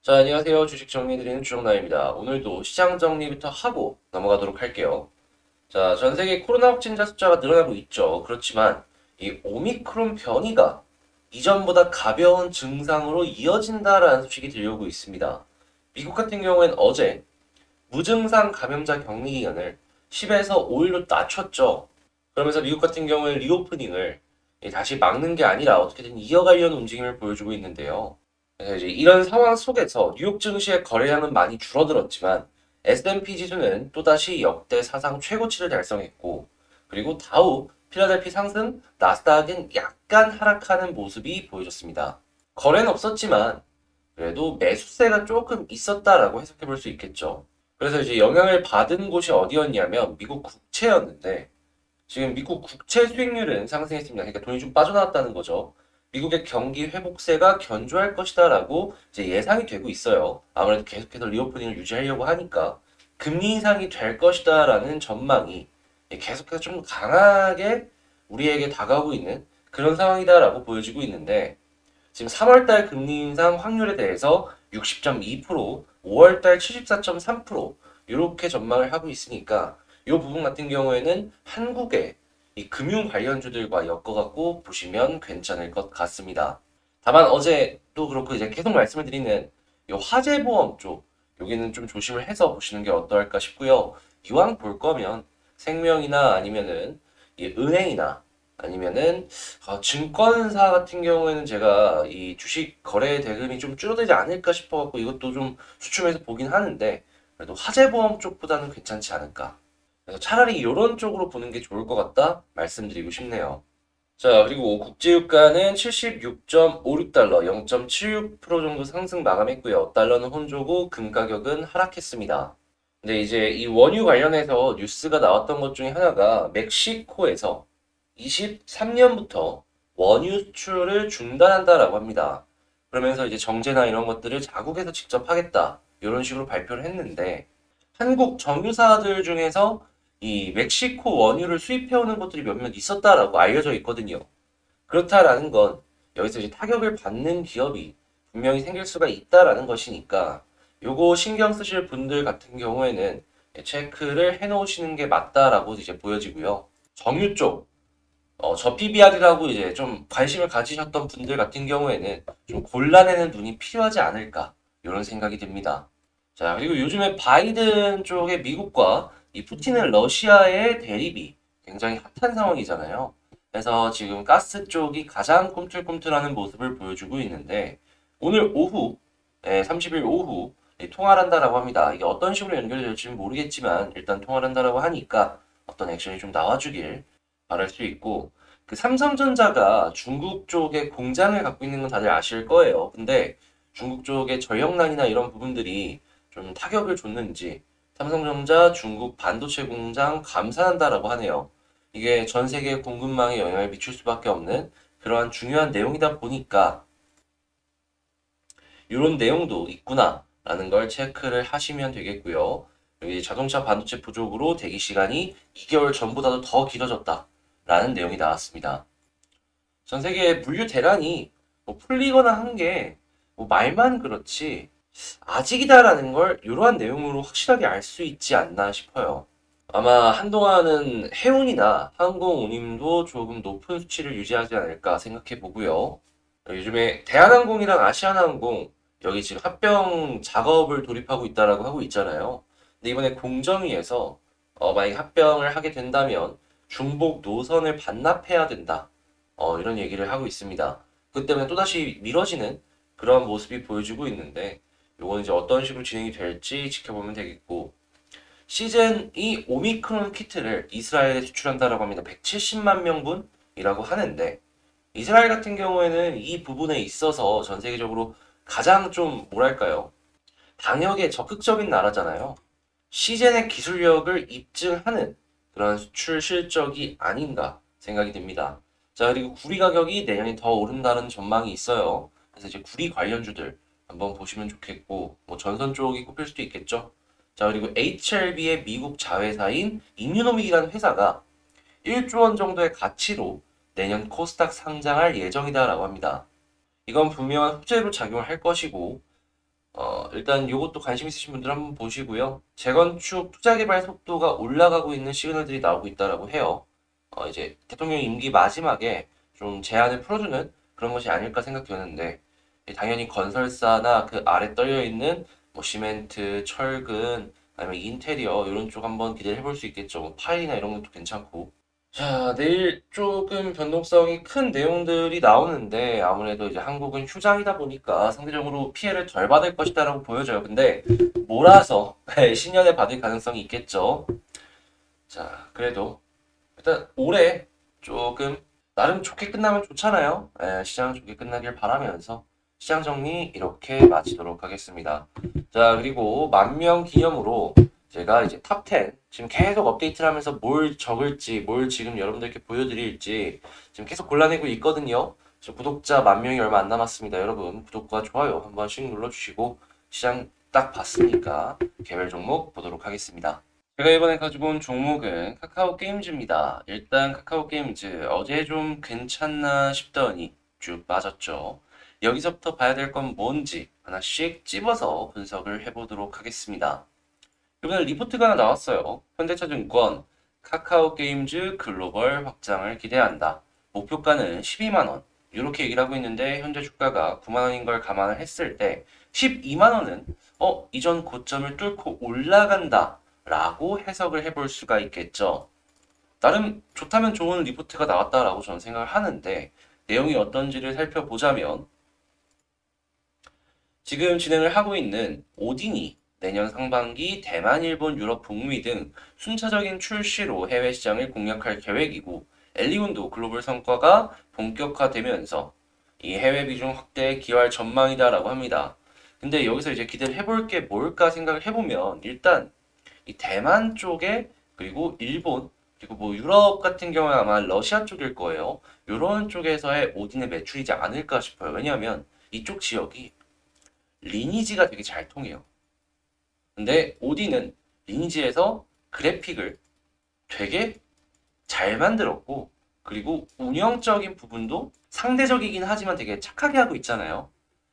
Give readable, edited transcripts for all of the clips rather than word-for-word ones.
자, 안녕하세요. 주식 정리해드리는 주정남입니다. 오늘도 시장 정리부터 하고 넘어가도록 할게요. 자, 전 세계 코로나 확진자 숫자가 늘어나고 있죠. 그렇지만 이 오미크론 변이가 이전보다 가벼운 증상으로 이어진다라는 소식이 들려오고 있습니다. 미국 같은 경우엔 어제 무증상 감염자 격리 기간을 10에서 5일로 낮췄죠. 그러면서 미국 같은 경우에 리오프닝을 다시 막는 게 아니라 어떻게든 이어가려는 움직임을 보여주고 있는데요. 그래서 이제 이런 상황 속에서 뉴욕 증시의 거래량은 많이 줄어들었지만 S&P 지수는 또다시 역대 사상 최고치를 달성했고, 그리고 다우, 필라델피 상승, 나스닥은 약간 하락하는 모습이 보여졌습니다. 거래는 없었지만 그래도 매수세가 조금 있었다라고 해석해 볼 수 있겠죠. 그래서 이제 영향을 받은 곳이 어디였냐면 미국 국채였는데, 지금 미국 국채 수익률은 상승했습니다. 그러니까 돈이 좀 빠져나왔다는 거죠. 미국의 경기 회복세가 견조할 것이다라고 이제 예상이 되고 있어요. 아무래도 계속해서 리오프닝을 유지하려고 하니까 금리 인상이 될 것이다라는 전망이 계속해서 좀 강하게 우리에게 다가오고 있는 그런 상황이다라고 보여지고 있는데, 지금 3월달 금리 인상 확률에 대해서 60.2%, 5월달 74.3% 이렇게 전망을 하고 있으니까 이 부분 같은 경우에는 한국의 이 금융 관련주들과 엮어갖고 보시면 괜찮을 것 같습니다. 다만 어제도 그렇고 이제 계속 말씀을 드리는 이 화재보험 쪽, 여기는 좀 조심을 해서 보시는 게 어떨까 싶고요. 이왕 볼 거면 생명이나 아니면은 이 은행이나 아니면은 증권사 같은 경우에는 제가 이 주식 거래 대금이 좀 줄어들지 않을까 싶어갖고 이것도 좀 수춤해서 보긴 하는데, 그래도 화재보험 쪽보다는 괜찮지 않을까. 그래서 차라리 이런 쪽으로 보는 게 좋을 것 같다 말씀드리고 싶네요. 자, 그리고 국제유가는 76.56달러, 0.76% 정도 상승 마감했고요. 달러는 혼조고 금 가격은 하락했습니다. 근데 이제 이 원유 관련해서 뉴스가 나왔던 것 중에 하나가 멕시코에서 23년부터 원유 수출을 중단한다라고 합니다. 그러면서 이제 정제나 이런 것들을 자국에서 직접 하겠다, 이런 식으로 발표를 했는데, 한국 정유사들 중에서 이 멕시코 원유를 수입해오는 것들이 몇몇 있었다라고 알려져 있거든요. 그렇다라는 건 여기서 이제 타격을 받는 기업이 분명히 생길 수가 있다라는 것이니까, 요거 신경 쓰실 분들 같은 경우에는 체크를 해놓으시는 게 맞다라고 이제 보여지고요. 정유 쪽, 저 PBR이라고 이제 좀 관심을 가지셨던 분들 같은 경우에는 좀 골라내는 눈이 필요하지 않을까, 이런 생각이 듭니다. 자, 그리고 요즘에 바이든 쪽의 미국과 이 푸틴은 러시아의 대립이 굉장히 핫한 상황이잖아요. 그래서 지금 가스 쪽이 가장 꿈틀꿈틀하는 모습을 보여주고 있는데, 오늘 오후, 30일 오후 통화를 한다라고 합니다. 이게 어떤 식으로 연결될지는 모르겠지만 일단 통화를 한다라고 하니까 어떤 액션이 좀 나와주길 바랄 수 있고, 그 삼성전자가 중국 쪽에 공장을 갖고 있는 건 다들 아실 거예요. 근데 중국 쪽의 전력난이나 이런 부분들이 좀 타격을 줬는지 삼성전자 중국 반도체 공장 감산한다라고 하네요. 이게 전 세계 공급망에 영향을 미칠 수밖에 없는 그러한 중요한 내용이다 보니까 이런 내용도 있구나라는 걸 체크를 하시면 되겠고요. 여기 자동차 반도체 부족으로 대기 시간이 2개월 전보다도 더 길어졌다라는 내용이 나왔습니다. 전 세계 물류 대란이 뭐 풀리거나 한 게 뭐 말만 그렇지 아직이다라는 걸 이러한 내용으로 확실하게 알 수 있지 않나 싶어요. 아마 한동안은 해운이나 항공 운임도 조금 높은 수치를 유지하지 않을까 생각해 보고요. 요즘에 대한항공이랑 아시아나항공 여기 지금 합병 작업을 돌입하고 있다라고 하고 있잖아요. 근데 이번에 공정위에서 만약에 합병을 하게 된다면 중복 노선을 반납해야 된다, 이런 얘기를 하고 있습니다. 그 때문에 또다시 미뤄지는 그런 모습이 보여지고 있는데, 요건 이제 어떤 식으로 진행이 될지 지켜보면 되겠고, 시즌이 오미크론 키트를 이스라엘에 수출한다라고 합니다. 170만 명분이라고 하는데, 이스라엘 같은 경우에는 이 부분에 있어서 전 세계적으로 가장 좀 뭐랄까요, 방역에 적극적인 나라잖아요. 시젠의 기술력을 입증하는 그런 수출 실적이 아닌가 생각이 듭니다. 자, 그리고 구리 가격이 내년에 더 오른다는 전망이 있어요. 그래서 이제 구리 관련주들 한번 보시면 좋겠고, 뭐 전선 쪽이 꼽힐 수도 있겠죠. 자, 그리고 HLB의 미국 자회사인 인유노믹이라는 회사가 1조 원 정도의 가치로 내년 코스닥 상장할 예정이다라고 합니다. 이건 분명한 호재로 작용을 할 것이고, 일단 요것도 관심 있으신 분들 한번 보시고요. 재건축 투자 개발 속도가 올라가고 있는 시그널들이 나오고 있다라고 해요. 이제 대통령 임기 마지막에 좀 제한을 풀어주는 그런 것이 아닐까 생각되는데, 당연히 건설사나 그 아래 떨려 있는 뭐 시멘트, 철근, 아니면 인테리어 이런 쪽 한번 기대를 해볼 수 있겠죠. 뭐 파일이나 이런 것도 괜찮고. 자, 내일 조금 변동성이 큰 내용들이 나오는데 아무래도 이제 한국은 휴장이다 보니까 상대적으로 피해를 덜 받을 것이다라고 보여져요. 근데 몰아서 신년에 받을 가능성이 있겠죠. 자, 그래도 일단 올해 조금 나름 좋게 끝나면 좋잖아요. 시장 좋게 끝나길 바라면서 시장 정리 이렇게 마치도록 하겠습니다. 자, 그리고 만명 기념으로 제가 이제 탑10 지금 계속 업데이트를 하면서 뭘 적을지 뭘 지금 여러분들께 보여드릴지 지금 계속 골라내고 있거든요. 지금 구독자 10,000명이 얼마 안 남았습니다. 여러분 구독과 좋아요 한 번씩 눌러주시고 시장 딱 봤으니까 개별 종목 보도록 하겠습니다. 제가 이번에 가지고 온 종목은 카카오 게임즈입니다. 일단 카카오 게임즈 어제 좀 괜찮나 싶더니 쭉 빠졌죠. 여기서부터 봐야 될 건 뭔지 하나씩 찝어서 분석을 해보도록 하겠습니다. 이번에 리포트가 하나 나왔어요. 현대차증권 카카오 게임즈 글로벌 확장을 기대한다. 목표가는 12만원. 이렇게 얘기를 하고 있는데 현재 주가가 9만원인 걸 감안을 했을 때 12만원은 이전 고점을 뚫고 올라간다 라고 해석을 해볼 수가 있겠죠. 나름 좋다면 좋은 리포트가 나왔다라고 저는 생각을 하는데 내용이 어떤지를 살펴보자면 지금 진행을 하고 있는 오딘이 내년 상반기 대만, 일본, 유럽, 북미 등 순차적인 출시로 해외 시장을 공략할 계획이고 엘리온도 글로벌 성과가 본격화되면서 이 해외 비중 확대에 기여할 전망이다라고 합니다. 근데 여기서 이제 기대를 해볼 게 뭘까 생각을 해보면 일단 이 대만 쪽에 그리고 일본 그리고 뭐 유럽 같은 경우에 아마 러시아 쪽일 거예요. 이런 쪽에서의 오딘의 매출이지 않을까 싶어요. 왜냐하면 이쪽 지역이 리니지가 되게 잘 통해요. 근데 오딘은 리니지에서 그래픽을 되게 잘 만들었고 그리고 운영적인 부분도 상대적이긴 하지만 되게 착하게 하고 있잖아요.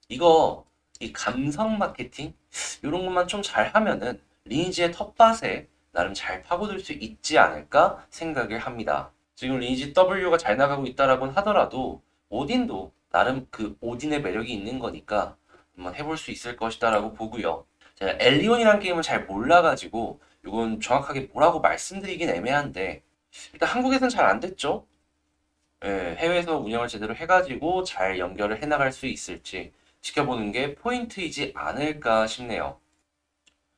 이 감성 마케팅 이런 것만 좀 잘하면은 리니지의 텃밭에 나름 잘 파고들 수 있지 않을까 생각을 합니다. 지금 리니지 W가 잘 나가고 있다라고는 하더라도 오딘도 나름 그 오딘의 매력이 있는 거니까 한번 해볼 수 있을 것이다라고 보고요. 제가 엘리온이라는 게임을 잘 몰라가지고 이건 정확하게 뭐라고 말씀드리긴 애매한데 일단 한국에서는 잘 안 됐죠. 해외에서 운영을 제대로 해가지고 잘 연결을 해나갈 수 있을지 지켜보는 게 포인트이지 않을까 싶네요.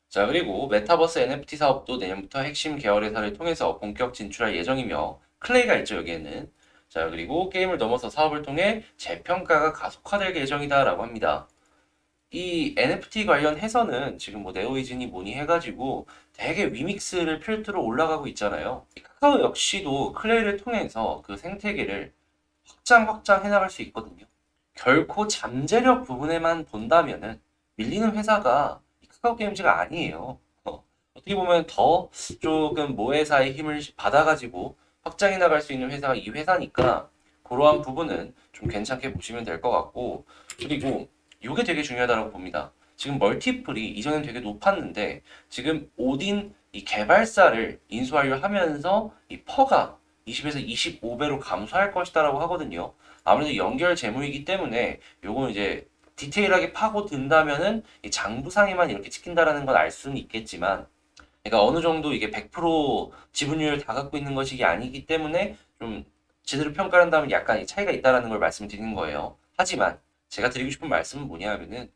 자, 그리고 메타버스 NFT 사업도 내년부터 핵심 계열 회사를 통해서 본격 진출할 예정이며 클레이가 있죠, 여기에는. 자, 그리고 게임을 넘어서 사업을 통해 재평가가 가속화될 예정이다라고 합니다. 이 NFT 관련해서는 지금 뭐 네오이즌이 뭐니 해가지고 되게 위믹스를 필두로 올라가고 있잖아요. 카카오 역시도 클레이를 통해서 그 생태계를 확장 해나갈 수 있거든요. 결코 잠재력 부분에만 본다면은 밀리는 회사가 이 카카오 게임즈가 아니에요. 어떻게 보면 더 조금 모회사의 힘을 받아가지고 확장해 나갈 수 있는 회사가 이 회사니까 그러한 부분은 좀 괜찮게 보시면 될 것 같고 그리고 이게 되게 중요하다고 봅니다. 지금 멀티플이 이전엔 되게 높았는데 지금 오딘 이 개발사를 인수하려 하면서 이 퍼가 20에서 25배로 감소할 것이다라고 하거든요. 아무래도 연결 재무이기 때문에 요건 이제 디테일하게 파고든다면은 이 장부상에만 이렇게 찍힌다라는 건 알 수는 있겠지만 그러니까 어느 정도 이게 100% 지분율을 다 갖고 있는 것이 아니기 때문에 좀 제대로 평가를 한다면 약간 차이가 있다라는 걸 말씀드리는 거예요. 하지만 제가 드리고 싶은 말씀은 뭐냐면은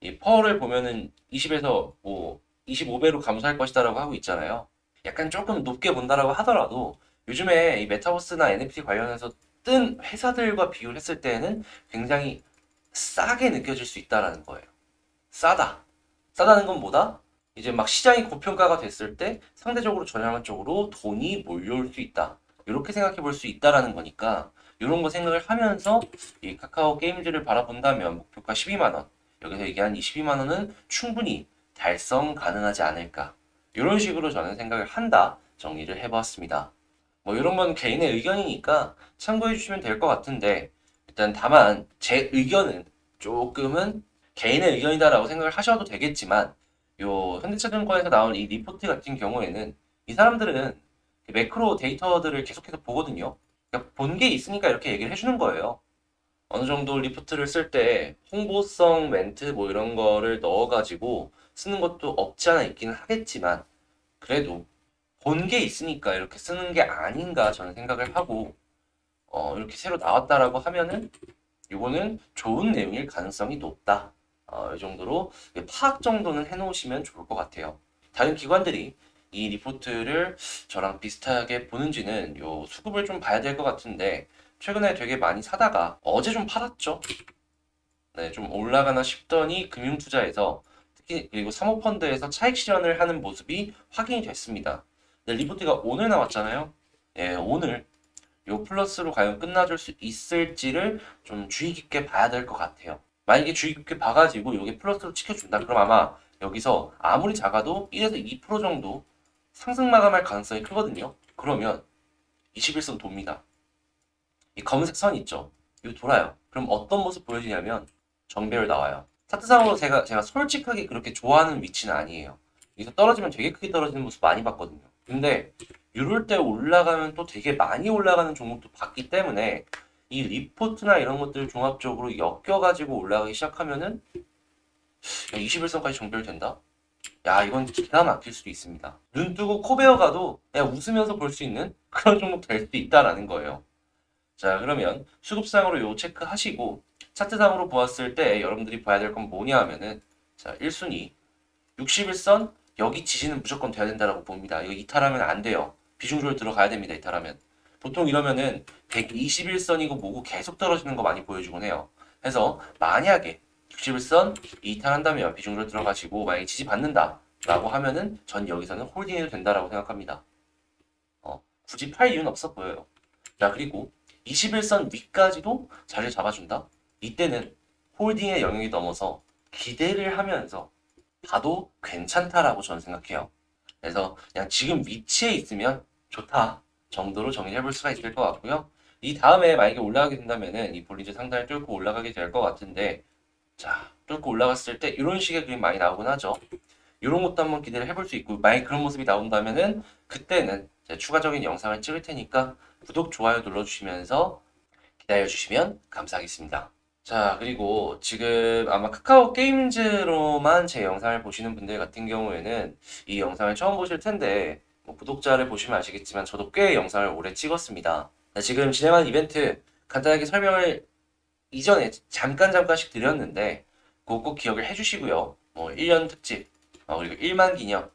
이 퍼를 보면은 20에서 뭐 25배로 감소할 것이다라고 하고 있잖아요. 약간 조금 높게 본다라고 하더라도 요즘에 이 메타버스나 NFT 관련해서 뜬 회사들과 비교를 했을 때는 굉장히 싸게 느껴질 수 있다라는 거예요. 싸다. 싸다는 건 뭐다? 이제 막 시장이 고평가가 됐을 때 상대적으로 저렴한 쪽으로 돈이 몰려올 수 있다. 이렇게 생각해 볼 수 있다라는 거니까 이런 거 생각을 하면서 이 카카오 게임즈를 바라본다면 목표가 12만 원. 여기서 얘기한 22만 원은 충분히 달성 가능하지 않을까. 이런 식으로 저는 생각을 한다. 정리를 해보았습니다. 뭐 이런 건 개인의 의견이니까 참고해 주시면 될 것 같은데 일단 다만 제 의견은 조금은 개인의 의견이다라고 생각을 하셔도 되겠지만 요 현대차증권에서 나온 이 리포트 같은 경우에는 이 사람들은 매크로 데이터들을 계속해서 보거든요. 그러니까 본 게 있으니까 이렇게 얘기를 해주는 거예요. 어느 정도 리포트를 쓸 때 홍보성 멘트 뭐 이런 거를 넣어가지고 쓰는 것도 없지 않아 있기는 하겠지만 그래도 본 게 있으니까 이렇게 쓰는 게 아닌가 저는 생각을 하고 이렇게 새로 나왔다라고 하면은 이거는 좋은 내용일 가능성이 높다. 이 정도로 파악 정도는 해놓으시면 좋을 것 같아요. 다른 기관들이 이 리포트를 저랑 비슷하게 보는지는 요 수급을 좀 봐야 될 것 같은데 최근에 되게 많이 사다가 어제 좀 팔았죠. 네, 좀 올라가나 싶더니 금융투자에서 특히 그리고 사모펀드에서 차익 실현을 하는 모습이 확인이 됐습니다. 근데 리포트가 오늘 나왔잖아요. 예, 오늘 요 플러스로 과연 끝나줄 수 있을지를 좀 주의 깊게 봐야 될 것 같아요. 만약에 주의 깊게 봐가지고 요게 플러스로 지켜준다. 그럼 아마 여기서 아무리 작아도 1에서 2% 정도 상승 마감할 가능성이 크거든요. 그러면 21선 돕니다. 이 검은색 선 있죠? 이거 돌아요. 그럼 어떤 모습 보여지냐면 정배열 나와요. 차트상으로 제가 솔직하게 그렇게 좋아하는 위치는 아니에요. 여기서 떨어지면 되게 크게 떨어지는 모습 많이 봤거든요. 근데 이럴 때 올라가면 또 되게 많이 올라가는 종목도 봤기 때문에 이 리포트나 이런 것들 종합적으로 엮여가지고 올라가기 시작하면은 21선까지 정배열된다? 야, 이건 기가 막힐 수도 있습니다. 눈 뜨고 코 베어가도 그냥 웃으면서 볼 수 있는 그런 종목 될 수도 있다라는 거예요. 자, 그러면 수급상으로 요 체크하시고 차트상으로 보았을 때 여러분들이 봐야 될 건 뭐냐 하면은 자, 1순위 61선 여기 지지는 무조건 돼야 된다라고 봅니다. 이거 이탈하면 안 돼요. 비중조절 들어가야 됩니다. 이탈하면. 보통 이러면은 121선이고 뭐고 계속 떨어지는 거 많이 보여주곤 해요. 그래서 만약에 61선 이탈한다면 비중조절 들어가시고 만약에 지지 받는다 라고 하면은 전 여기서는 홀딩해도 된다라고 생각합니다. 굳이 팔 이유는 없어 보여요. 자, 그리고 21선 위까지도 자리를 잡아준다? 이때는 홀딩의 영역이 넘어서 기대를 하면서 봐도 괜찮다라고 저는 생각해요. 그래서 그냥 지금 위치에 있으면 좋다 정도로 정리해 볼 수가 있을 것 같고요. 이 다음에 만약에 올라가게 된다면은 이 볼린저 상단을 뚫고 올라가게 될 것 같은데 자, 뚫고 올라갔을 때 이런 식의 그림 많이 나오곤 하죠. 이런 것도 한번 기대를 해볼 수 있고 만약에 그런 모습이 나온다면은 그때는 제가 추가적인 영상을 찍을 테니까 구독, 좋아요 눌러주시면서 기다려주시면 감사하겠습니다. 자, 그리고 지금 아마 카카오 게임즈로만 제 영상을 보시는 분들 같은 경우에는 이 영상을 처음 보실 텐데 뭐 구독자를 보시면 아시겠지만 저도 꽤 영상을 오래 찍었습니다. 지금 진행하는 이벤트 간단하게 설명을 이전에 잠깐씩 드렸는데 그거 꼭 기억을 해주시고요. 뭐 1년 특집 그리고 1만 기념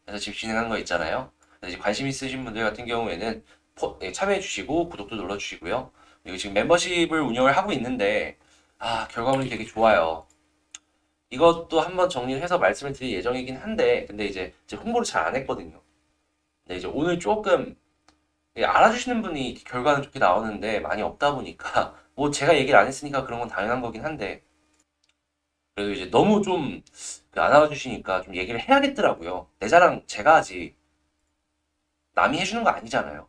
해서 지금 진행한 거 있잖아요. 그래서 이제 관심 있으신 분들 같은 경우에는 참여해 주시고 구독도 눌러 주시고요. 그리고 지금 멤버십을 운영을 하고 있는데 결과물이 되게 좋아요. 이것도 한번 정리를 해서 말씀을 드릴 예정이긴 한데 근데 이제 홍보를 잘 안 했거든요. 근데 이제 오늘 조금 알아주시는 분이 결과는 좋게 나오는데 많이 없다 보니까 뭐 제가 얘기를 안 했으니까 그런 건 당연한 거긴 한데 그래도 이제 너무 좀 안 알아주시니까 좀 얘기를 해야겠더라고요. 내 자랑 제가 하지 남이 해주는 거 아니잖아요.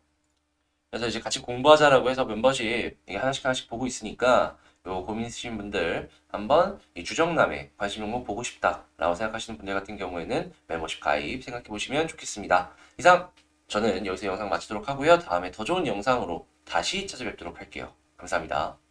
그래서 이제 같이 공부하자라고 해서 멤버십 이게 하나씩 보고 있으니까 요 고민 있으신 분들 한번 이 주정남의 관심 종목 보고 싶다라고 생각하시는 분들 같은 경우에는 멤버십 가입 생각해 보시면 좋겠습니다. 이상 저는 여기서 영상 마치도록 하고요. 다음에 더 좋은 영상으로 다시 찾아뵙도록 할게요. 감사합니다.